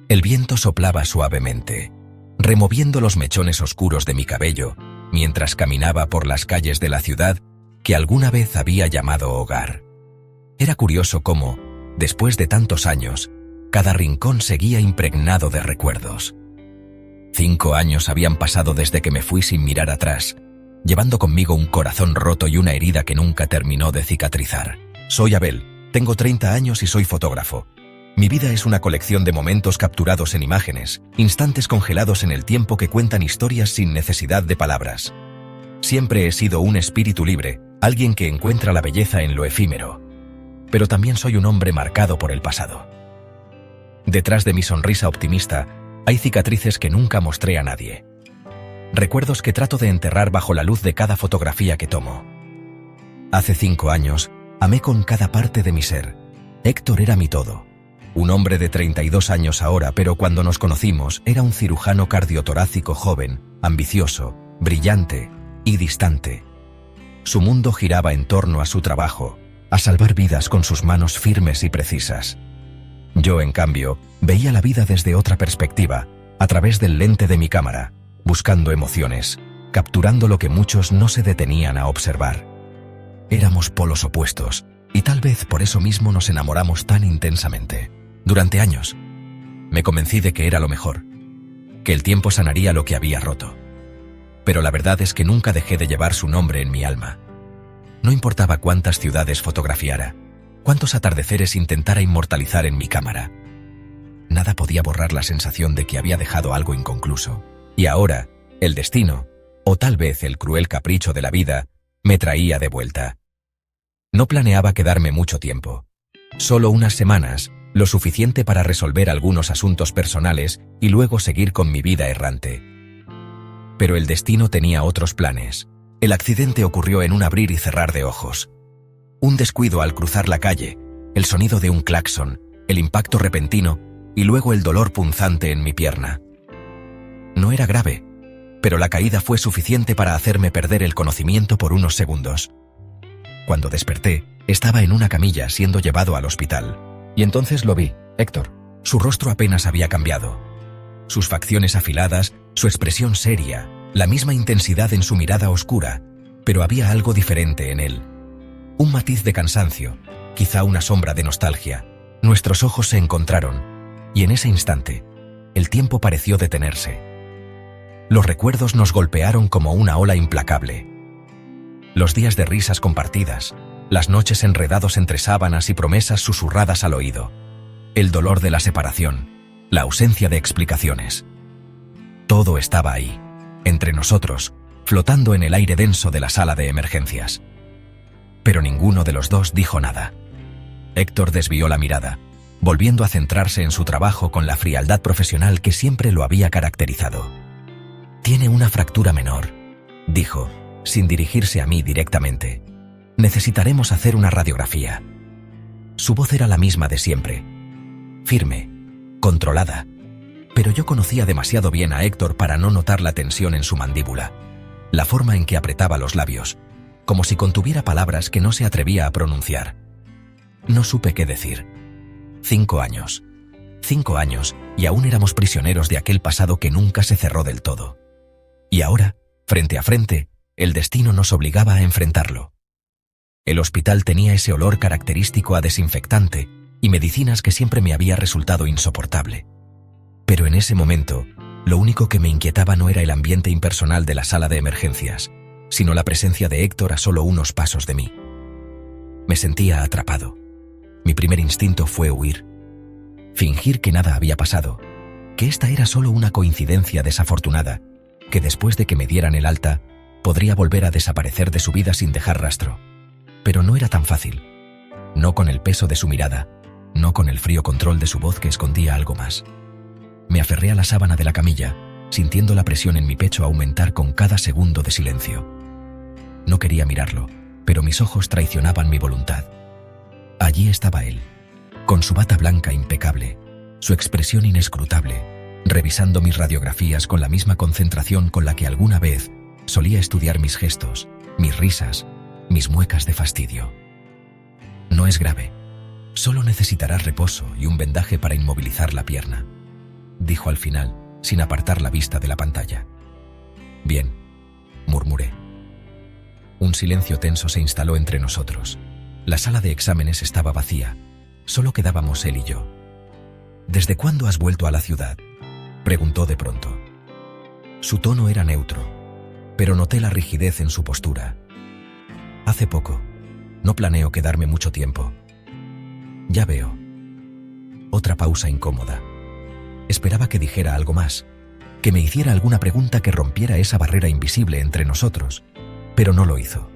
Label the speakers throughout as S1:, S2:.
S1: El viento soplaba suavemente, removiendo los mechones oscuros de mi cabello, mientras caminaba por las calles de la ciudad que alguna vez había llamado hogar. Era curioso cómo, después de tantos años, cada rincón seguía impregnado de recuerdos. 5 años habían pasado desde que me fui sin mirar atrás, llevando conmigo un corazón roto y una herida que nunca terminó de cicatrizar. Soy Abel, tengo 30 años y soy fotógrafo. Mi vida es una colección de momentos capturados en imágenes, instantes congelados en el tiempo que cuentan historias sin necesidad de palabras. Siempre he sido un espíritu libre, alguien que encuentra la belleza en lo efímero. Pero también soy un hombre marcado por el pasado. Detrás de mi sonrisa optimista, hay cicatrices que nunca mostré a nadie. Recuerdos que trato de enterrar bajo la luz de cada fotografía que tomo. Hace 5 años, amé con cada parte de mi ser. Héctor era mi todo. Un hombre de 32 años ahora, pero cuando nos conocimos era un cirujano cardiotorácico joven, ambicioso, brillante y distante. Su mundo giraba en torno a su trabajo, a salvar vidas con sus manos firmes y precisas. Yo, en cambio, veía la vida desde otra perspectiva, a través del lente de mi cámara, buscando emociones, capturando lo que muchos no se detenían a observar. Éramos polos opuestos, y tal vez por eso mismo nos enamoramos tan intensamente. Durante años, me convencí de que era lo mejor, que el tiempo sanaría lo que había roto. Pero la verdad es que nunca dejé de llevar su nombre en mi alma. No importaba cuántas ciudades fotografiara, cuántos atardeceres intentara inmortalizar en mi cámara. Nada podía borrar la sensación de que había dejado algo inconcluso. Y ahora, el destino, o tal vez el cruel capricho de la vida, me traía de vuelta. No planeaba quedarme mucho tiempo. Solo unas semanas, lo suficiente para resolver algunos asuntos personales y luego seguir con mi vida errante. Pero el destino tenía otros planes. El accidente ocurrió en un abrir y cerrar de ojos. Un descuido al cruzar la calle, el sonido de un claxon, el impacto repentino y luego el dolor punzante en mi pierna. No era grave, pero la caída fue suficiente para hacerme perder el conocimiento por unos segundos. Cuando desperté, estaba en una camilla siendo llevado al hospital. Y entonces lo vi, Héctor. Su rostro apenas había cambiado. Sus facciones afiladas, su expresión seria, la misma intensidad en su mirada oscura, pero había algo diferente en él. Un matiz de cansancio, quizá una sombra de nostalgia. Nuestros ojos se encontraron, y en ese instante, el tiempo pareció detenerse. Los recuerdos nos golpearon como una ola implacable. Los días de risas compartidas, las noches enredados entre sábanas y promesas susurradas al oído, el dolor de la separación, la ausencia de explicaciones. Todo estaba ahí, entre nosotros, flotando en el aire denso de la sala de emergencias. Pero ninguno de los dos dijo nada. Héctor desvió la mirada, volviendo a centrarse en su trabajo con la frialdad profesional que siempre lo había caracterizado. «Tiene una fractura menor», dijo, sin dirigirse a mí directamente. «Necesitaremos hacer una radiografía». Su voz era la misma de siempre, firme, controlada, pero yo conocía demasiado bien a Héctor para no notar la tensión en su mandíbula, la forma en que apretaba los labios, como si contuviera palabras que no se atrevía a pronunciar. No supe qué decir. 5 años. 5 años, y aún éramos prisioneros de aquel pasado que nunca se cerró del todo. Y ahora, frente a frente, el destino nos obligaba a enfrentarlo. El hospital tenía ese olor característico a desinfectante y medicinas que siempre me había resultado insoportable. Pero en ese momento, lo único que me inquietaba no era el ambiente impersonal de la sala de emergencias, sino la presencia de Héctor a solo unos pasos de mí. Me sentía atrapado. Mi primer instinto fue huir. Fingir que nada había pasado, que esta era solo una coincidencia desafortunada, que después de que me dieran el alta, podría volver a desaparecer de su vida sin dejar rastro. Pero no era tan fácil. No con el peso de su mirada, no con el frío control de su voz que escondía algo más. Me aferré a la sábana de la camilla, sintiendo la presión en mi pecho aumentar con cada segundo de silencio. No quería mirarlo, pero mis ojos traicionaban mi voluntad. Allí estaba él, con su bata blanca impecable, su expresión inescrutable, revisando mis radiografías con la misma concentración con la que alguna vez solía estudiar mis gestos, mis risas, mis muecas de fastidio. «No es grave. Solo necesitarás reposo y un vendaje para inmovilizar la pierna». dijo al final, sin apartar la vista de la pantalla. Bien, murmuré. Un silencio tenso se instaló entre nosotros. La sala de exámenes estaba vacía. Solo quedábamos él y yo. ¿Desde cuándo has vuelto a la ciudad?, preguntó de pronto. Su tono era neutro, pero noté la rigidez en su postura. Hace poco. No planeo quedarme mucho tiempo. Ya veo. Otra pausa incómoda. Esperaba que dijera algo más, que me hiciera alguna pregunta que rompiera esa barrera invisible entre nosotros, pero no lo hizo.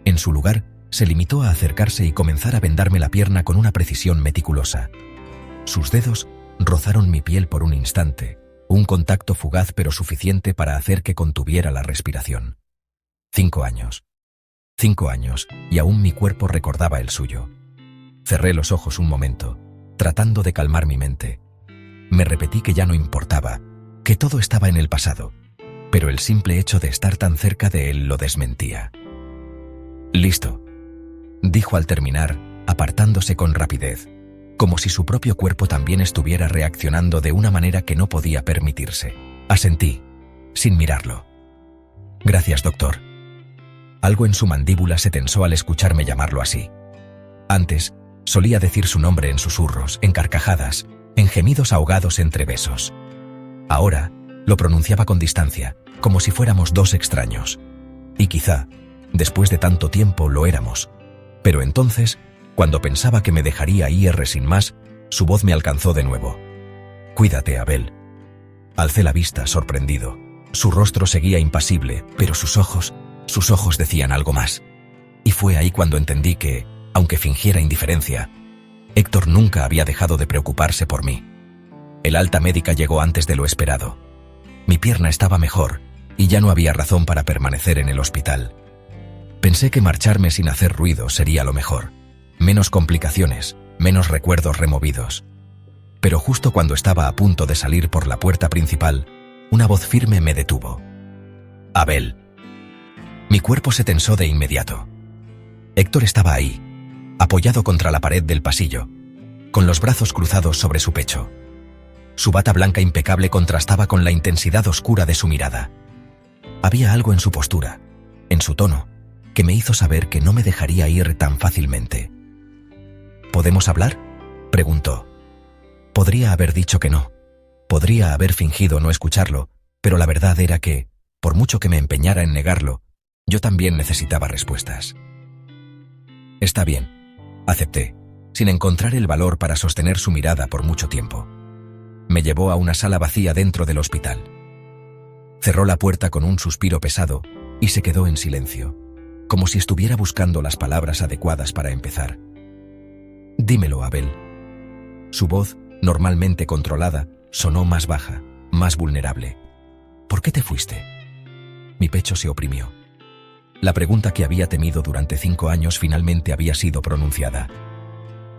S1: En su lugar, se limitó a acercarse y comenzar a vendarme la pierna con una precisión meticulosa. Sus dedos rozaron mi piel por un instante, un contacto fugaz pero suficiente para hacer que contuviera la respiración. 5 años. 5 años, y aún mi cuerpo recordaba el suyo. Cerré los ojos un momento, tratando de calmar mi mente. Me repetí que ya no importaba, que todo estaba en el pasado, pero el simple hecho de estar tan cerca de él lo desmentía. «Listo», dijo al terminar, apartándose con rapidez, como si su propio cuerpo también estuviera reaccionando de una manera que no podía permitirse. Asentí, sin mirarlo. «Gracias, doctor». Algo en su mandíbula se tensó al escucharme llamarlo así. Antes, solía decir su nombre en susurros, en carcajadas, en gemidos ahogados entre besos. Ahora, lo pronunciaba con distancia, como si fuéramos dos extraños. Y quizá, después de tanto tiempo, lo éramos. Pero entonces, cuando pensaba que me dejaría ir sin más, su voz me alcanzó de nuevo. «Cuídate, Abel». Alcé la vista, sorprendido. Su rostro seguía impasible, pero sus ojos decían algo más. Y fue ahí cuando entendí que, aunque fingiera indiferencia, Héctor nunca había dejado de preocuparse por mí. El alta médica llegó antes de lo esperado. Mi pierna estaba mejor, y ya no había razón para permanecer en el hospital. Pensé que marcharme sin hacer ruido sería lo mejor. Menos complicaciones, menos recuerdos removidos. Pero justo cuando estaba a punto de salir por la puerta principal, una voz firme me detuvo. «Abel». Mi cuerpo se tensó de inmediato. Héctor estaba ahí, apoyado contra la pared del pasillo, con los brazos cruzados sobre su pecho. Su bata blanca impecable contrastaba con la intensidad oscura de su mirada. Había algo en su postura, en su tono, que me hizo saber que no me dejaría ir tan fácilmente. «¿Podemos hablar?», preguntó. Podría haber dicho que no. Podría haber fingido no escucharlo, pero la verdad era que, por mucho que me empeñara en negarlo, yo también necesitaba respuestas. «Está bien», acepté, sin encontrar el valor para sostener su mirada por mucho tiempo. Me llevó a una sala vacía dentro del hospital. Cerró la puerta con un suspiro pesado y se quedó en silencio, como si estuviera buscando las palabras adecuadas para empezar. «Dímelo, Abel». Su voz, normalmente controlada, sonó más baja, más vulnerable. «¿Por qué te fuiste?». Mi pecho se oprimió. La pregunta que había temido durante 5 años finalmente había sido pronunciada.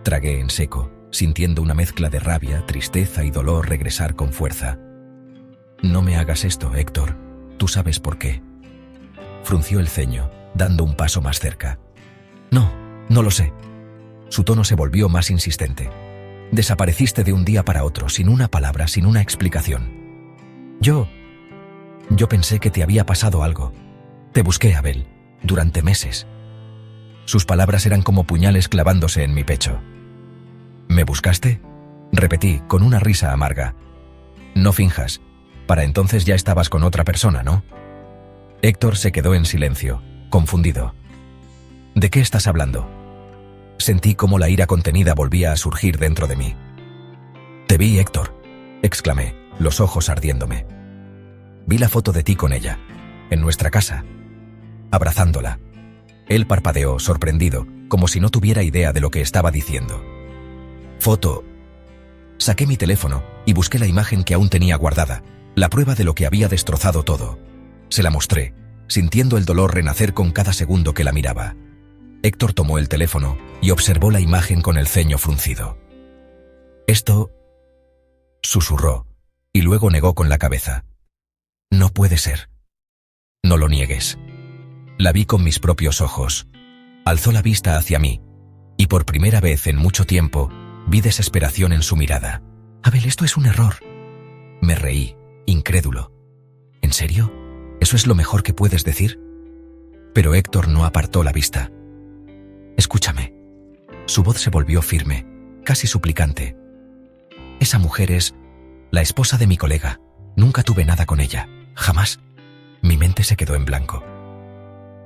S1: Tragué en seco, sintiendo una mezcla de rabia, tristeza y dolor regresar con fuerza. «No me hagas esto, Héctor. Tú sabes por qué». Frunció el ceño, dando un paso más cerca. «No, no lo sé». Su tono se volvió más insistente. «Desapareciste de un día para otro, sin una palabra, sin una explicación. Yo pensé que te había pasado algo. Te busqué, Abel, durante meses». Sus palabras eran como puñales clavándose en mi pecho. «¿Me buscaste?», repetí, con una risa amarga. «No finjas. Para entonces ya estabas con otra persona, ¿no?». Héctor se quedó en silencio, confundido. «¿De qué estás hablando?». Sentí cómo la ira contenida volvía a surgir dentro de mí. «Te vi, Héctor», exclamé, los ojos ardiéndome. «Vi la foto de ti con ella, en nuestra casa, abrazándola». Él parpadeó, sorprendido, como si no tuviera idea de lo que estaba diciendo. «Foto». Saqué mi teléfono y busqué la imagen que aún tenía guardada, la prueba de lo que había destrozado todo. Se la mostré, sintiendo el dolor renacer con cada segundo que la miraba. Héctor tomó el teléfono y observó la imagen con el ceño fruncido. «Esto», susurró, y luego negó con la cabeza. «No puede ser». «No lo niegues». La vi con mis propios ojos. Alzó la vista hacia mí, y por primera vez en mucho tiempo vi desesperación en su mirada. «Abel, esto es un error. Me reí, incrédulo. ¿En serio? ¿Eso es lo mejor que puedes decir? Pero Héctor no apartó la vista. Escúchame. Su voz se volvió firme, casi suplicante. Esa mujer es la esposa de mi colega. Nunca tuve nada con ella. Jamás. Mi mente se quedó en blanco.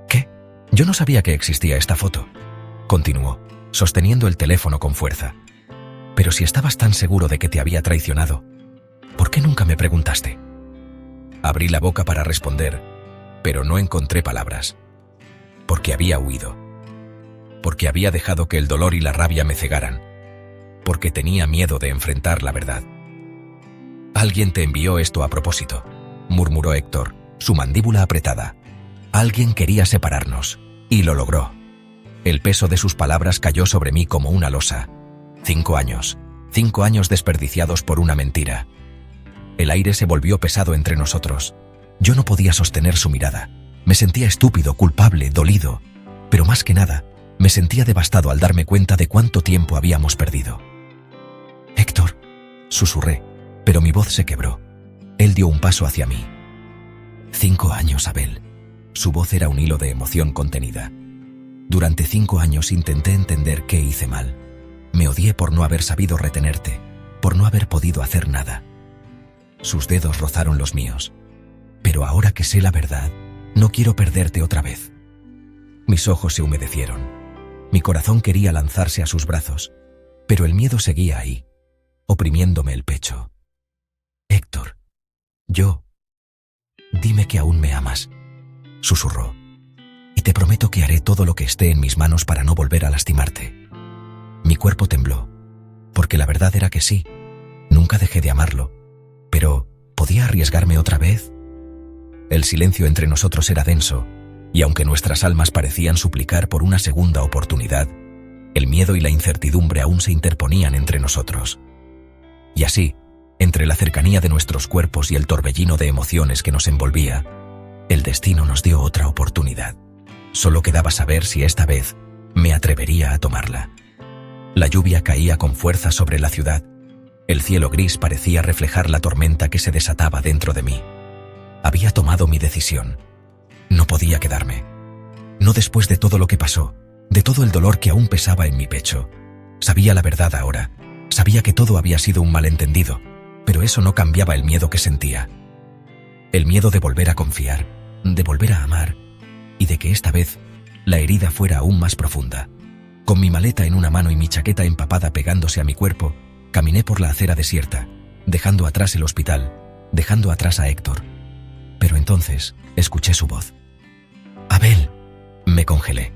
S1: ¿Qué? Yo no sabía que existía esta foto. Continuó, sosteniendo el teléfono con fuerza. Pero si estabas tan seguro de que te había traicionado, ¿por qué nunca me preguntaste? Abrí la boca para responder, pero no encontré palabras. Porque había huido. Porque había dejado que el dolor y la rabia me cegaran. Porque tenía miedo de enfrentar la verdad. Alguien te envió esto a propósito, murmuró Héctor, su mandíbula apretada. Alguien quería separarnos, y lo logró. El peso de sus palabras cayó sobre mí como una losa. 5 años. 5 años desperdiciados por una mentira. El aire se volvió pesado entre nosotros. Yo no podía sostener su mirada. Me sentía estúpido, culpable, dolido. Pero más que nada, me sentía devastado al darme cuenta de cuánto tiempo habíamos perdido. Héctor, susurré, pero mi voz se quebró. Él dio un paso hacia mí. 5 años, Abel. Su voz era un hilo de emoción contenida. Durante 5 años intenté entender qué hice mal. Me odié por no haber sabido retenerte, por no haber podido hacer nada. Sus dedos rozaron los míos. Pero ahora que sé la verdad, no quiero perderte otra vez. Mis ojos se humedecieron. Mi corazón quería lanzarse a sus brazos, pero el miedo seguía ahí, oprimiéndome el pecho. Héctor, dime que aún me amas, susurró, y te prometo que haré todo lo que esté en mis manos para no volver a lastimarte. Mi cuerpo tembló, porque la verdad era que sí, nunca dejé de amarlo, pero ¿podía arriesgarme otra vez? El silencio entre nosotros era denso, y aunque nuestras almas parecían suplicar por una segunda oportunidad, el miedo y la incertidumbre aún se interponían entre nosotros. Y así, entre la cercanía de nuestros cuerpos y el torbellino de emociones que nos envolvía, el destino nos dio otra oportunidad. Solo quedaba saber si esta vez me atrevería a tomarla. La lluvia caía con fuerza sobre la ciudad. El cielo gris parecía reflejar la tormenta que se desataba dentro de mí. Había tomado mi decisión. No podía quedarme. No después de todo lo que pasó, de todo el dolor que aún pesaba en mi pecho. Sabía la verdad ahora. Sabía que todo había sido un malentendido, pero eso no cambiaba el miedo que sentía. El miedo de volver a confiar, de volver a amar, y de que esta vez la herida fuera aún más profunda. Con mi maleta en una mano y mi chaqueta empapada pegándose a mi cuerpo, caminé por la acera desierta, dejando atrás el hospital, dejando atrás a Héctor. Pero entonces escuché su voz. «Abel». Me congelé.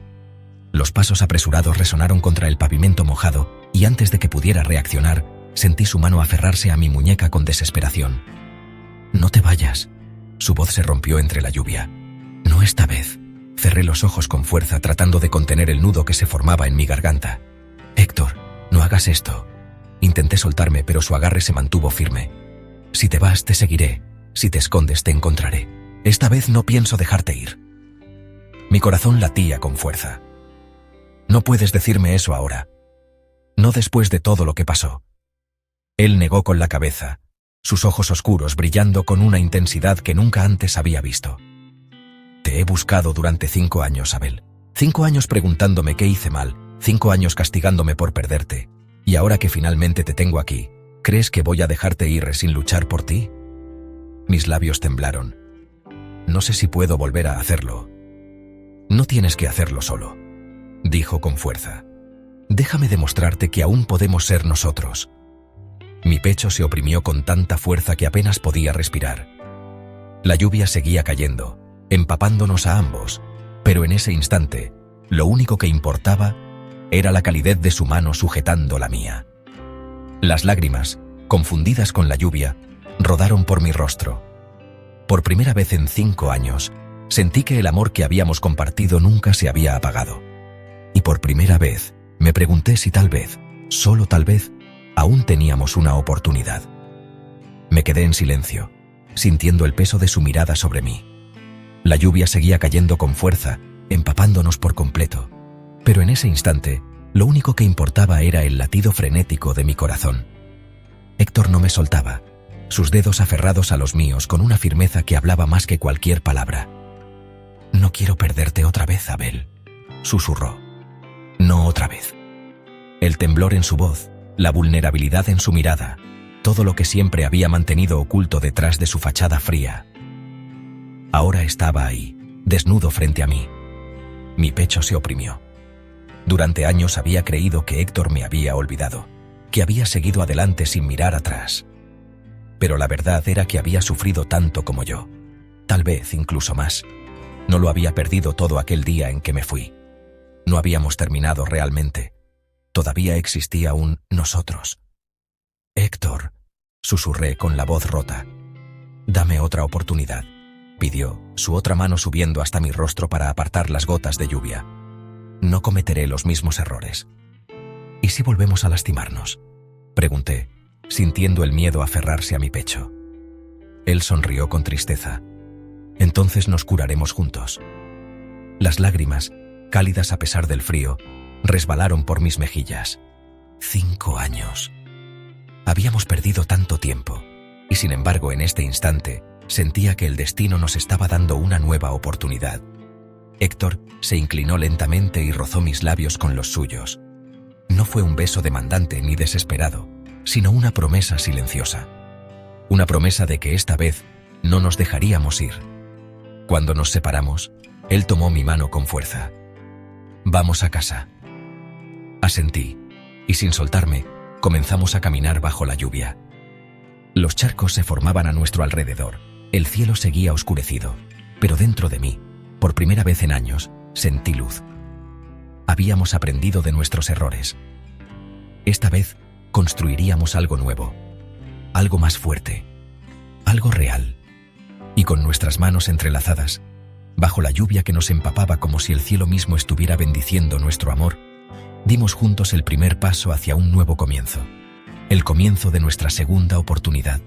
S1: Los pasos apresurados resonaron contra el pavimento mojado, y antes de que pudiera reaccionar, sentí su mano aferrarse a mi muñeca con desesperación. «No te vayas». Su voz se rompió entre la lluvia. «No esta vez». Cerré los ojos con fuerza tratando de contener el nudo que se formaba en mi garganta. «Héctor, no hagas esto». Intenté soltarme, pero su agarre se mantuvo firme. «Si te vas, te seguiré. Si te escondes, te encontraré. Esta vez no pienso dejarte ir». Mi corazón latía con fuerza. «No puedes decirme eso ahora. No después de todo lo que pasó». Él negó con la cabeza, sus ojos oscuros brillando con una intensidad que nunca antes había visto. «Te he buscado durante 5 años, Abel. 5 años preguntándome qué hice mal, 5 años castigándome por perderte. Y ahora que finalmente te tengo aquí, ¿crees que voy a dejarte ir sin luchar por ti?» Mis labios temblaron. «No sé si puedo volver a hacerlo». «No tienes que hacerlo solo», dijo con fuerza. «Déjame demostrarte que aún podemos ser nosotros». Mi pecho se oprimió con tanta fuerza que apenas podía respirar. La lluvia seguía cayendo, empapándonos a ambos, pero en ese instante, lo único que importaba era la calidez de su mano sujetando la mía. Las lágrimas, confundidas con la lluvia, rodaron por mi rostro. Por primera vez en 5 años, sentí que el amor que habíamos compartido nunca se había apagado. Y por primera vez, me pregunté si tal vez, solo tal vez, aún teníamos una oportunidad. Me quedé en silencio, sintiendo el peso de su mirada sobre mí. La lluvia seguía cayendo con fuerza, empapándonos por completo. Pero en ese instante, lo único que importaba era el latido frenético de mi corazón. Héctor no me soltaba, sus dedos aferrados a los míos con una firmeza que hablaba más que cualquier palabra. «No quiero perderte otra vez, Abel», susurró. «No otra vez». El temblor en su voz, la vulnerabilidad en su mirada, todo lo que siempre había mantenido oculto detrás de su fachada fría. Ahora estaba ahí, desnudo frente a mí. Mi pecho se oprimió. Durante años había creído que Héctor me había olvidado, que había seguido adelante sin mirar atrás. Pero la verdad era que había sufrido tanto como yo, tal vez incluso más. No lo había perdido todo aquel día en que me fui. No habíamos terminado realmente. Todavía existía un nosotros. «Héctor», susurré con la voz rota. «Dame otra oportunidad», pidió, su otra mano subiendo hasta mi rostro para apartar las gotas de lluvia. «No cometeré los mismos errores». «¿Y si volvemos a lastimarnos?», pregunté, sintiendo el miedo aferrarse a mi pecho. Él sonrió con tristeza. «Entonces nos curaremos juntos». Las lágrimas, cálidas a pesar del frío, resbalaron por mis mejillas. 5 años. Habíamos perdido tanto tiempo, y sin embargo en este instante sentía que el destino nos estaba dando una nueva oportunidad. Héctor se inclinó lentamente y rozó mis labios con los suyos. No fue un beso demandante ni desesperado, sino una promesa silenciosa. Una promesa de que esta vez no nos dejaríamos ir. Cuando nos separamos, él tomó mi mano con fuerza. «Vamos a casa». Asentí, y sin soltarme, comenzamos a caminar bajo la lluvia. Los charcos se formaban a nuestro alrededor, el cielo seguía oscurecido, pero dentro de mí, por primera vez en años, sentí luz. Habíamos aprendido de nuestros errores. Esta vez construiríamos algo nuevo, algo más fuerte, algo real. Y con nuestras manos entrelazadas, bajo la lluvia que nos empapaba como si el cielo mismo estuviera bendiciendo nuestro amor, dimos juntos el primer paso hacia un nuevo comienzo, el comienzo de nuestra segunda oportunidad.